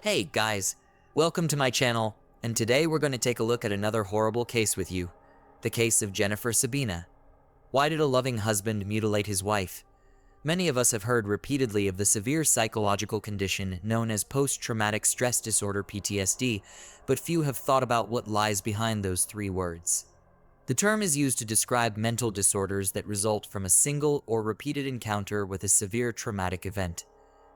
Hey guys, welcome to my channel, and today we're going to take a look at another horrible case with you. The case of Jennifer Seben. Why did a loving husband mutilate his wife? Many of us have heard repeatedly of the severe psychological condition known as post-traumatic stress disorder (PTSD), but few have thought about what lies behind those three words. The term is used to describe mental disorders that result from a single or repeated encounter with a severe traumatic event.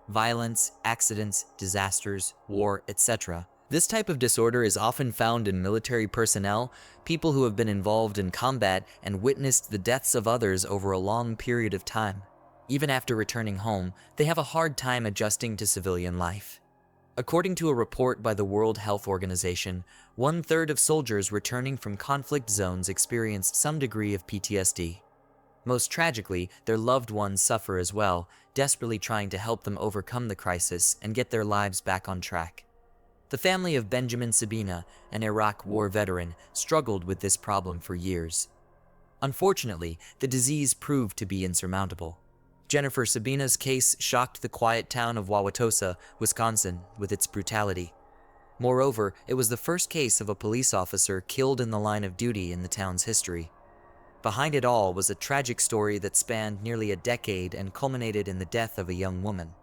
Violence, accidents, disasters, war, etc. This type of disorder is often found in military personnel, people who have been involved in combat and witnessed the deaths of others over a long period of time. Even after returning home, they have a hard time adjusting to civilian life. According to a report by the World Health Organization, 1/3 of soldiers returning from conflict zones experienced some degree of PTSD. Most tragically, their loved ones suffer as well, desperately trying to help them overcome the crisis and get their lives back on track. The family of Benjamin Seben, an Iraq War veteran, struggled with this problem for years. Unfortunately, the disease proved to be insurmountable. Jennifer Seben's case shocked the quiet town of Wauwatosa, Wisconsin, with its brutality. Moreover, it was the first case of a police officer killed in the line of duty in the town's history. Behind it all was a tragic story that spanned nearly a decade and culminated in the death of a young woman.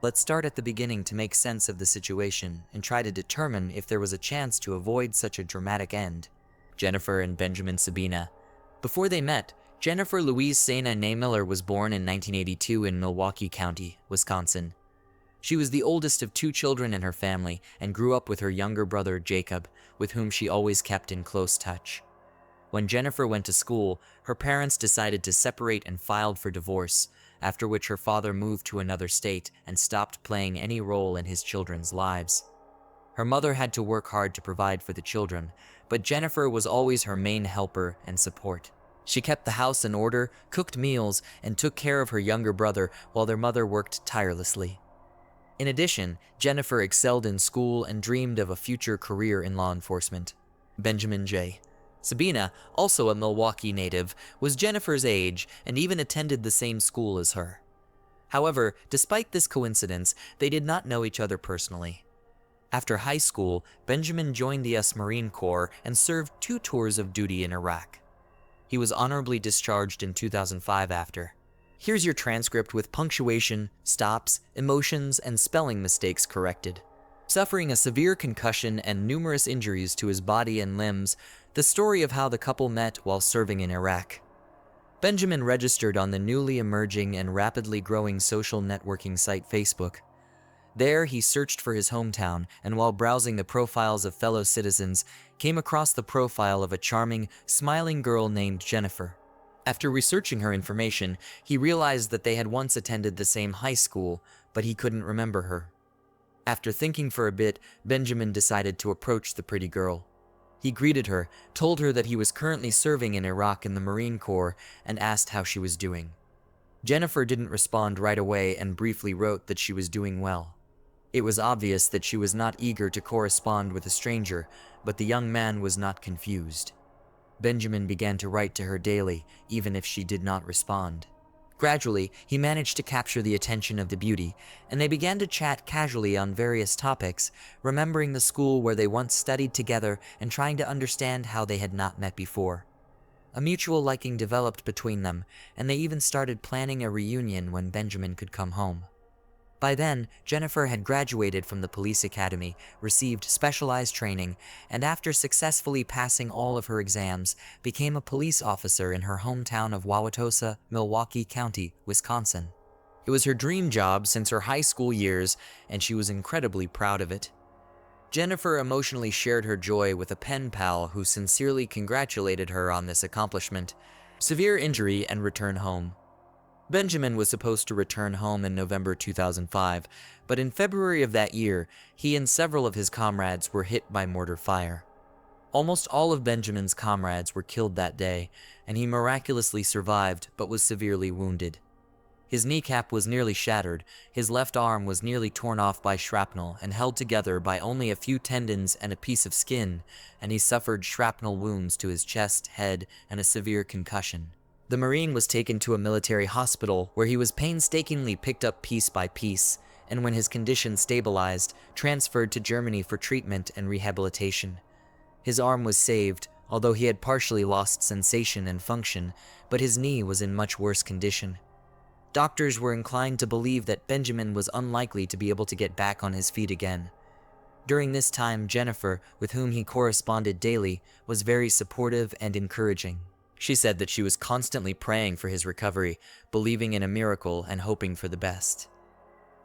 Let's start at the beginning to make sense of the situation and try to determine if there was a chance to avoid such a dramatic end. Jennifer and Benjamin Seben. Before they met, Jennifer Louise Sana Miller was born in 1982 in Milwaukee County, Wisconsin. She was the oldest of 2 children in her family and grew up with her younger brother Jacob, with whom she always kept in close touch. When Jennifer went to school, her parents decided to separate and filed for divorce, after which her father moved to another state and stopped playing any role in his children's lives. Her mother had to work hard to provide for the children, but Jennifer was always her main helper and support. She kept the house in order, cooked meals, and took care of her younger brother while their mother worked tirelessly. In addition, Jennifer excelled in school and dreamed of a future career in law enforcement. Benjamin J. Seben, also a Milwaukee native, was Jennifer's age and even attended the same school as her. However, despite this coincidence, they did not know each other personally. After high school, Benjamin joined the U.S. Marine Corps and served 2 tours of duty in Iraq. He was honorably discharged in 2005 after. Here's your transcript with punctuation, stops, emotions, and spelling mistakes corrected. Suffering a severe concussion and numerous injuries to his body and limbs, the story of how the couple met while serving in Iraq. Benjamin registered on the newly emerging and rapidly growing social networking site Facebook. There, he searched for his hometown, and while browsing the profiles of fellow citizens, came across the profile of a charming, smiling girl named Jennifer. After researching her information, he realized that they had once attended the same high school, but he couldn't remember her. After thinking for a bit, Benjamin decided to approach the pretty girl. He greeted her, told her that he was currently serving in Iraq in the Marine Corps, and asked how she was doing. Jennifer didn't respond right away and briefly wrote that she was doing well. It was obvious that she was not eager to correspond with a stranger, but the young man was not confused. Benjamin began to write to her daily, even if she did not respond. Gradually, he managed to capture the attention of the beauty, and they began to chat casually on various topics, remembering the school where they once studied together and trying to understand how they had not met before. A mutual liking developed between them, and they even started planning a reunion when Benjamin could come home. By then, Jennifer had graduated from the police academy, received specialized training, and after successfully passing all of her exams, became a police officer in her hometown of Wauwatosa, Milwaukee County, Wisconsin. It was her dream job since her high school years, and she was incredibly proud of it. Jennifer emotionally shared her joy with a pen pal who sincerely congratulated her on this accomplishment. Severe injury and return home. Benjamin was supposed to return home in November 2005, but in February of that year, he and several of his comrades were hit by mortar fire. Almost all of Benjamin's comrades were killed that day, and he miraculously survived but was severely wounded. His kneecap was nearly shattered, his left arm was nearly torn off by shrapnel and held together by only a few tendons and a piece of skin, and he suffered shrapnel wounds to his chest, head, and a severe concussion. The Marine was taken to a military hospital where he was painstakingly picked up piece by piece, and when his condition stabilized, transferred to Germany for treatment and rehabilitation. His arm was saved, although he had partially lost sensation and function, but his knee was in much worse condition. Doctors were inclined to believe that Benjamin was unlikely to be able to get back on his feet again. During this time, Jennifer, with whom he corresponded daily, was very supportive and encouraging. She said that she was constantly praying for his recovery, believing in a miracle and hoping for the best.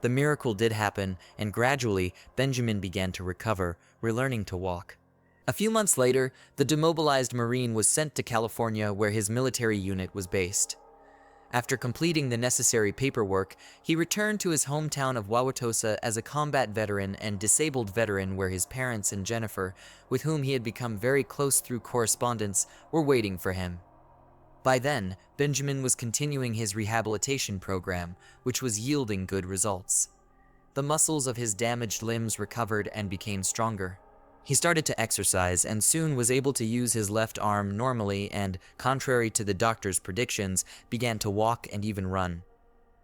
The miracle did happen, and gradually, Benjamin began to recover, relearning to walk. A few months later, the demobilized Marine was sent to California where his military unit was based. After completing the necessary paperwork, he returned to his hometown of Wauwatosa as a combat veteran and disabled veteran where his parents and Jennifer, with whom he had become very close through correspondence, were waiting for him. By then, Benjamin was continuing his rehabilitation program, which was yielding good results. The muscles of his damaged limbs recovered and became stronger. He started to exercise and soon was able to use his left arm normally and, contrary to the doctor's predictions, began to walk and even run.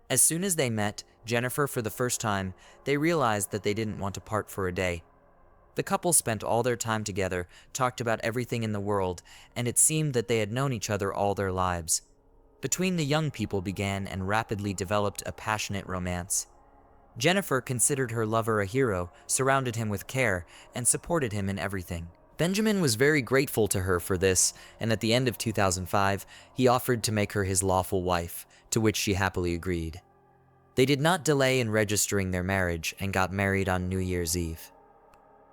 As soon as they met Jennifer for the first time, they realized that they didn't want to part for a day. The couple spent all their time together, talked about everything in the world, and it seemed that they had known each other all their lives. Between the young people began and rapidly developed a passionate romance. Jennifer considered her lover a hero, surrounded him with care, and supported him in everything. Benjamin was very grateful to her for this, and at the end of 2005, he offered to make her his lawful wife, to which she happily agreed. They did not delay in registering their marriage and got married on New Year's Eve.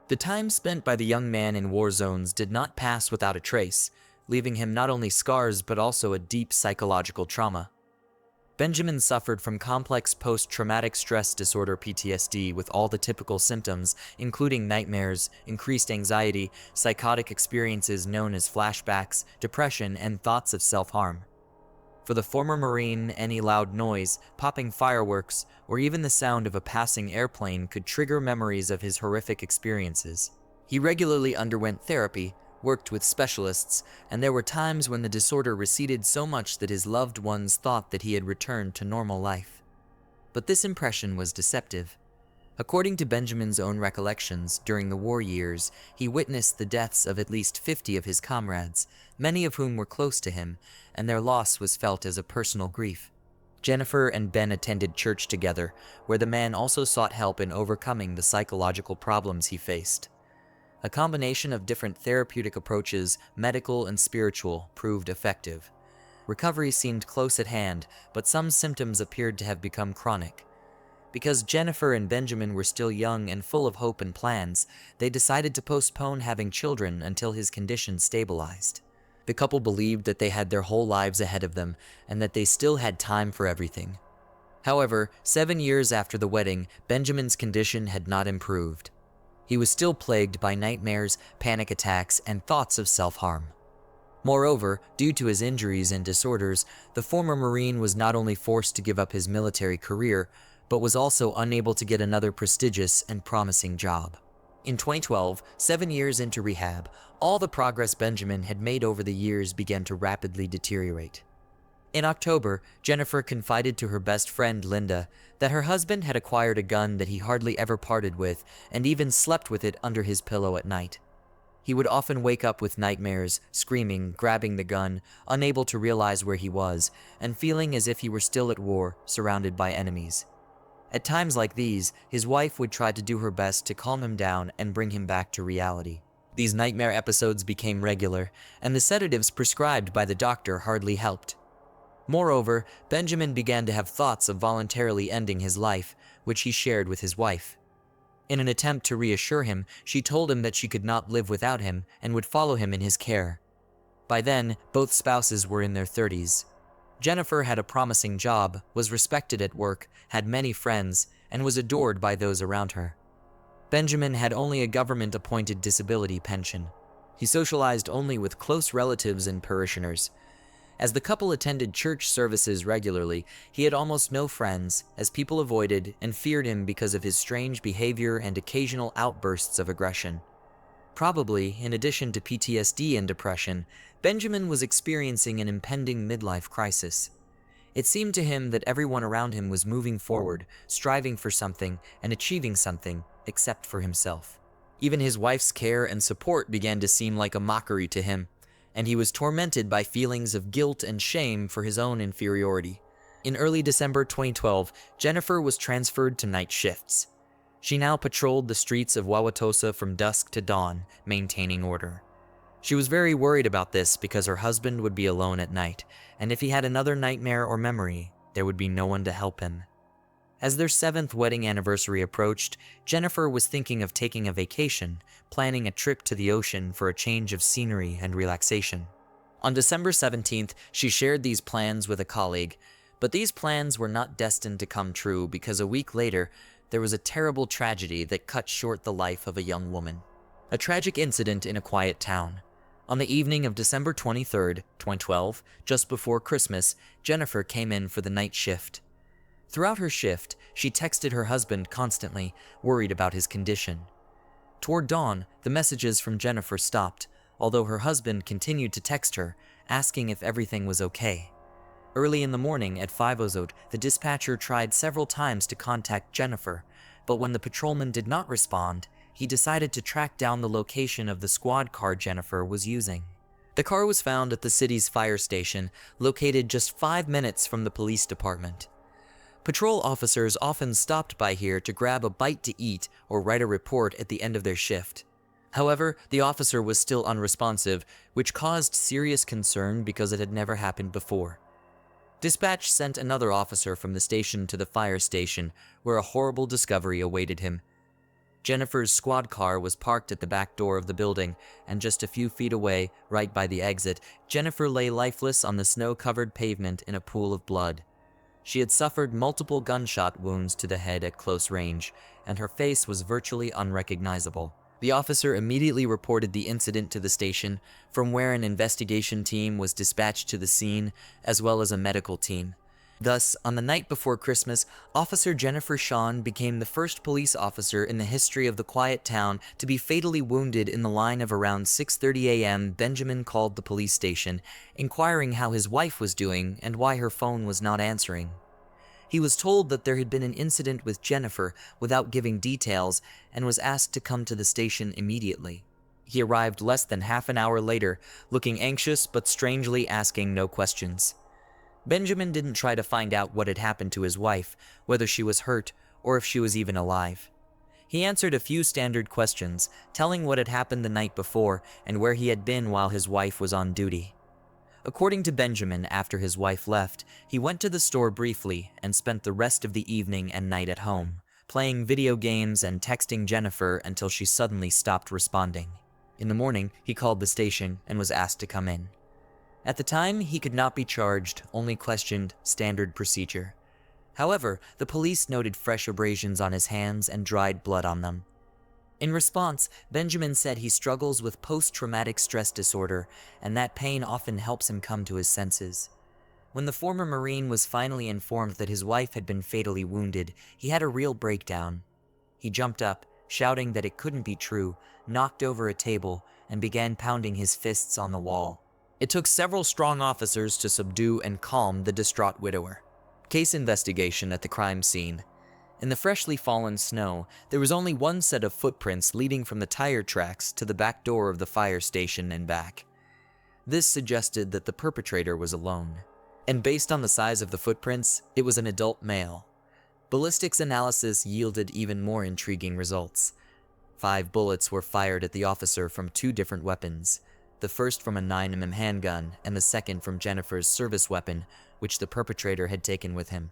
The time spent by the young man in war zones did not pass without a trace, leaving him not only scars but also a deep psychological trauma. Benjamin suffered from complex post-traumatic stress disorder (PTSD) with all the typical symptoms, including nightmares, increased anxiety, psychotic experiences known as flashbacks, depression, and thoughts of self-harm. For the former Marine, any loud noise, popping fireworks, or even the sound of a passing airplane could trigger memories of his horrific experiences. He regularly underwent therapy, worked with specialists, and there were times when the disorder receded so much that his loved ones thought that he had returned to normal life. But this impression was deceptive. According to Benjamin's own recollections, during the war years, he witnessed the deaths of at least 50 of his comrades, many of whom were close to him, and their loss was felt as a personal grief. Jennifer and Ben attended church together, where the man also sought help in overcoming the psychological problems he faced. A combination of different therapeutic approaches, medical and spiritual, proved effective. Recovery seemed close at hand, but some symptoms appeared to have become chronic. Because Jennifer and Benjamin were still young and full of hope and plans, they decided to postpone having children until his condition stabilized. The couple believed that they had their whole lives ahead of them and that they still had time for everything. However, 7 years after the wedding, Benjamin's condition had not improved. He was still plagued by nightmares, panic attacks, and thoughts of self-harm. Moreover, due to his injuries and disorders, the former Marine was not only forced to give up his military career, but was also unable to get another prestigious and promising job. In 2012, 7 years into rehab, all the progress Benjamin had made over the years began to rapidly deteriorate. In October, Jennifer confided to her best friend Linda that her husband had acquired a gun that he hardly ever parted with and even slept with it under his pillow at night. He would often wake up with nightmares, screaming, grabbing the gun, unable to realize where he was, and feeling as if he were still at war, surrounded by enemies. At times like these, his wife would try to do her best to calm him down and bring him back to reality. These nightmare episodes became regular, and the sedatives prescribed by the doctor hardly helped. Moreover, Benjamin began to have thoughts of voluntarily ending his life, which he shared with his wife. In an attempt to reassure him, she told him that she could not live without him and would follow him in his care. By then, both spouses were in their 30s. Jennifer had a promising job, was respected at work, had many friends, and was adored by those around her. Benjamin had only a government-appointed disability pension. He socialized only with close relatives and parishioners. As the couple attended church services regularly, he had almost no friends, as people avoided and feared him because of his strange behavior and occasional outbursts of aggression. Probably, in addition to PTSD and depression, Benjamin was experiencing an impending midlife crisis. It seemed to him that everyone around him was moving forward, striving for something and achieving something, except for himself. Even his wife's care and support began to seem like a mockery to him, and he was tormented by feelings of guilt and shame for his own inferiority. In early December 2012, Jennifer was transferred to night shifts. She now patrolled the streets of Wauwatosa from dusk to dawn, maintaining order. She was very worried about this because her husband would be alone at night, and if he had another nightmare or memory, there would be no one to help him. As their 7th wedding anniversary approached, Jennifer was thinking of taking a vacation, planning a trip to the ocean for a change of scenery and relaxation. On December 17th, she shared these plans with a colleague, but these plans were not destined to come true because a week later, there was a terrible tragedy that cut short the life of a young woman. A tragic incident in a quiet town. On the evening of December 23rd, 2012, just before Christmas, Jennifer came in for the night shift. Throughout her shift, she texted her husband constantly, worried about his condition. Toward dawn, the messages from Jennifer stopped, although her husband continued to text her, asking if everything was okay. Early in the morning at 5:00, the dispatcher tried several times to contact Jennifer, but when the patrolman did not respond, he decided to track down the location of the squad car Jennifer was using. The car was found at the city's fire station, located just 5 minutes from the police department. Patrol officers often stopped by here to grab a bite to eat or write a report at the end of their shift. However, the officer was still unresponsive, which caused serious concern because it had never happened before. Dispatch sent another officer from the station to the fire station, where a horrible discovery awaited him. Jennifer's squad car was parked at the back door of the building, and just a few feet away, right by the exit, Jennifer lay lifeless on the snow-covered pavement in a pool of blood. She had suffered multiple gunshot wounds to the head at close range, and her face was virtually unrecognizable. The officer immediately reported the incident to the station, from where an investigation team was dispatched to the scene, as well as a medical team. Thus, on the night before Christmas, Officer Jennifer Seben became the first police officer in the history of the quiet town to be fatally wounded. In the line of around 6:30 a.m., Benjamin called the police station, inquiring how his wife was doing and why her phone was not answering. He was told that there had been an incident with Jennifer without giving details and was asked to come to the station immediately. He arrived less than half an hour later, looking anxious but strangely asking no questions. Benjamin didn't try to find out what had happened to his wife, whether she was hurt or if she was even alive. He answered a few standard questions, telling what had happened the night before and where he had been while his wife was on duty. According to Benjamin, after his wife left, he went to the store briefly and spent the rest of the evening and night at home, playing video games and texting Jennifer until she suddenly stopped responding. In the morning, he called the station and was asked to come in. At the time, he could not be charged, only questioned standard procedure. However, the police noted fresh abrasions on his hands and dried blood on them. In response, Benjamin said he struggles with post-traumatic stress disorder, and that pain often helps him come to his senses. When the former Marine was finally informed that his wife had been fatally wounded, he had a real breakdown. He jumped up, shouting that it couldn't be true, knocked over a table, and began pounding his fists on the wall. It took several strong officers to subdue and calm the distraught widower. Case investigation at the crime scene. In the freshly fallen snow, there was only one set of footprints leading from the tire tracks to the back door of the fire station and back. This suggested that the perpetrator was alone. And based on the size of the footprints, it was an adult male. Ballistics analysis yielded even more intriguing results. 5 bullets were fired at the officer from 2 different weapons, the first from a 9mm handgun and the second from Jennifer's service weapon, which the perpetrator had taken with him.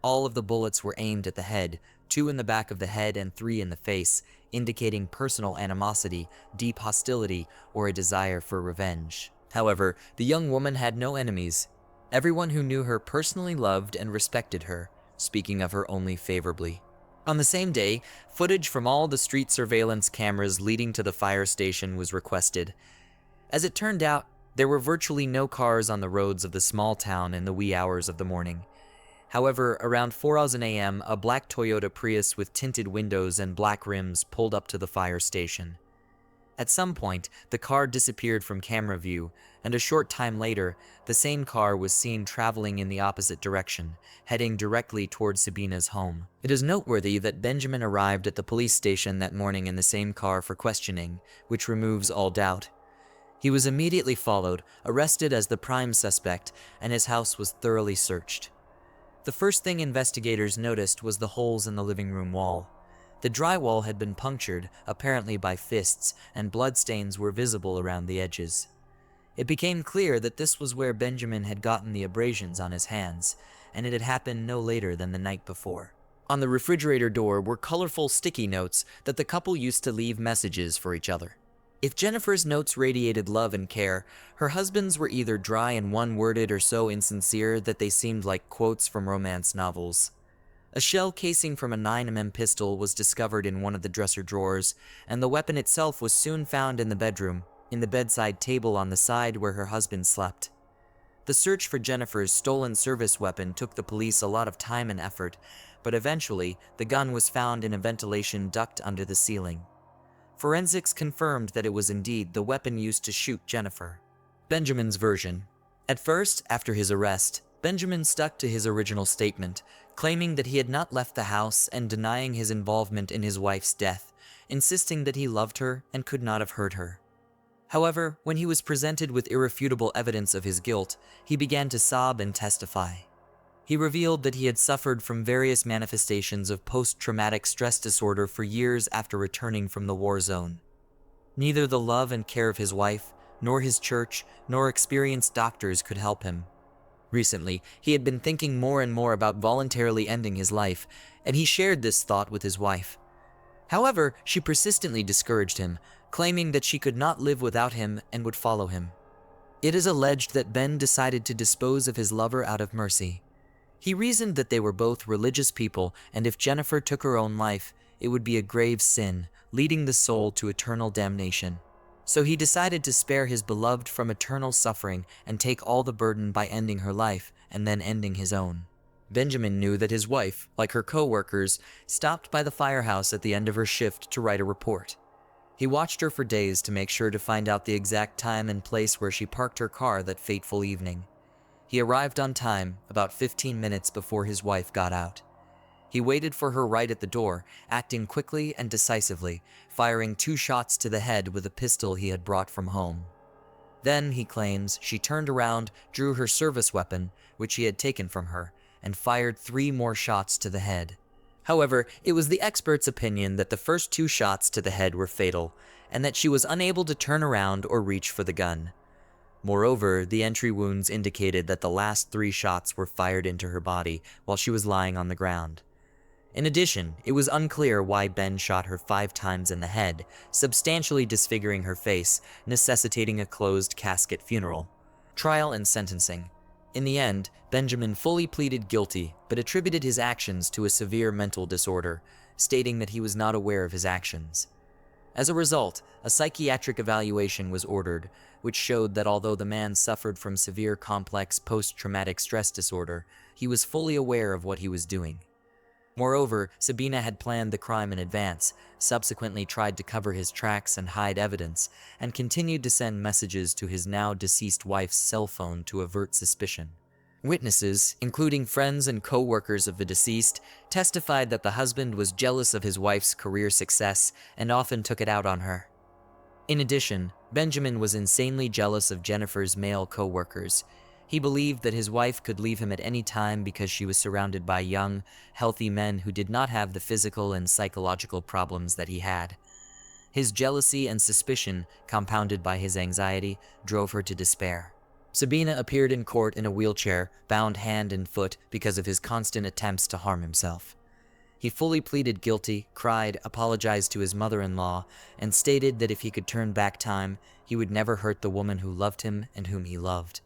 All of the bullets were aimed at the head, 2 in the back of the head and 3 in the face, indicating personal animosity, deep hostility, or a desire for revenge. However, the young woman had no enemies. Everyone who knew her personally loved and respected her, speaking of her only favorably. On the same day, footage from all the street surveillance cameras leading to the fire station was requested. As it turned out, there were virtually no cars on the roads of the small town in the wee hours of the morning. However, around 4:00 a.m., a black Toyota Prius with tinted windows and black rims pulled up to the fire station. At some point, the car disappeared from camera view, and a short time later, the same car was seen traveling in the opposite direction, heading directly towards Sabina's home. It is noteworthy that Benjamin arrived at the police station that morning in the same car for questioning, which removes all doubt. He was immediately followed, arrested as the prime suspect, and his house was thoroughly searched. The first thing investigators noticed was the holes in the living room wall. The drywall had been punctured, apparently by fists, and bloodstains were visible around the edges. It became clear that this was where Benjamin had gotten the abrasions on his hands, and it had happened no later than the night before. On the refrigerator door were colorful sticky notes that the couple used to leave messages for each other. If Jennifer's notes radiated love and care, her husband's were either dry and one-worded or so insincere that they seemed like quotes from romance novels. A shell casing from a 9mm pistol was discovered in one of the dresser drawers, and the weapon itself was soon found in the bedroom, in the bedside table on the side where her husband slept. The search for Jennifer's stolen service weapon took the police a lot of time and effort, but eventually, the gun was found in a ventilation duct under the ceiling. Forensics confirmed that it was indeed the weapon used to shoot Jennifer. Benjamin's version. At first, after his arrest, Benjamin stuck to his original statement, claiming that he had not left the house and denying his involvement in his wife's death, insisting that he loved her and could not have hurt her. However, when he was presented with irrefutable evidence of his guilt, he began to sob and testify. He revealed that he had suffered from various manifestations of post-traumatic stress disorder for years after returning from the war zone. Neither the love and care of his wife, nor his church, nor experienced doctors could help him. Recently, he had been thinking more and more about voluntarily ending his life, and he shared this thought with his wife. However, she persistently discouraged him, claiming that she could not live without him and would follow him. It is alleged that Ben decided to dispose of his lover out of mercy. He reasoned that they were both religious people, and if Jennifer took her own life, it would be a grave sin, leading the soul to eternal damnation. So he decided to spare his beloved from eternal suffering and take all the burden by ending her life and then ending his own. Benjamin knew that his wife, like her co-workers, stopped by the firehouse at the end of her shift to write a report. He watched her for days to make sure to find out the exact time and place where she parked her car that fateful evening. He arrived on time, about 15 minutes before his wife got out. He waited for her right at the door, acting quickly and decisively, firing 2 shots to the head with a pistol he had brought from home. Then, he claims, she turned around, drew her service weapon, which he had taken from her, and fired 3 more shots to the head. However, it was the expert's opinion that the first 2 shots to the head were fatal, and that she was unable to turn around or reach for the gun. Moreover, the entry wounds indicated that the last 3 shots were fired into her body while she was lying on the ground. In addition, it was unclear why Ben shot her 5 times in the head, substantially disfiguring her face, necessitating a closed casket funeral. Trial and sentencing. In the end, Benjamin fully pleaded guilty, but attributed his actions to a severe mental disorder, stating that he was not aware of his actions. As a result, a psychiatric evaluation was ordered, which showed that although the man suffered from severe complex post-traumatic stress disorder, he was fully aware of what he was doing. Moreover, Sabina had planned the crime in advance, subsequently tried to cover his tracks and hide evidence, and continued to send messages to his now deceased wife's cell phone to avert suspicion. Witnesses, including friends and co-workers of the deceased, testified that the husband was jealous of his wife's career success and often took it out on her. In addition, Benjamin was insanely jealous of Jennifer's male co-workers. He believed that his wife could leave him at any time because she was surrounded by young, healthy men who did not have the physical and psychological problems that he had. His jealousy and suspicion, compounded by his anxiety, drove her to despair. Sabina appeared in court in a wheelchair, bound hand and foot because of his constant attempts to harm himself. He fully pleaded guilty, cried, apologized to his mother-in-law, and stated that if he could turn back time, he would never hurt the woman who loved him and whom he loved.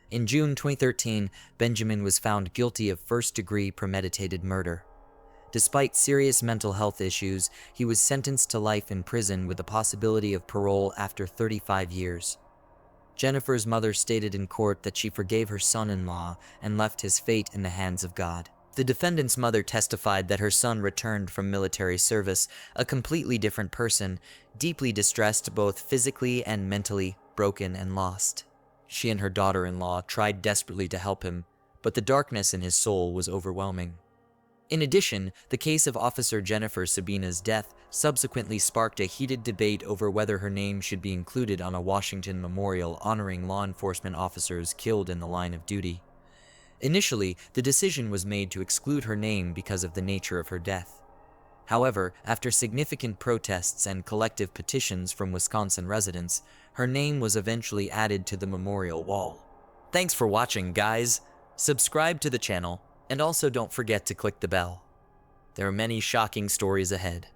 In June 2013, Benjamin was found guilty of first-degree premeditated murder. Despite serious mental health issues, he was sentenced to life in prison with the possibility of parole after 35 years. Jennifer's mother stated in court that she forgave her son-in-law and left his fate in the hands of God. The defendant's mother testified that her son returned from military service a completely different person, deeply distressed both physically and mentally, broken and lost. She and her daughter-in-law tried desperately to help him, but the darkness in his soul was overwhelming. In addition, the case of Officer Jennifer Seben's death subsequently sparked a heated debate over whether her name should be included on a Washington memorial honoring law enforcement officers killed in the line of duty. Initially, the decision was made to exclude her name because of the nature of her death. However, after significant protests and collective petitions from Wisconsin residents, her name was eventually added to the memorial wall. Thanks for watching, guys. Subscribe to the channel, and also don't forget to click the bell. There are many shocking stories ahead.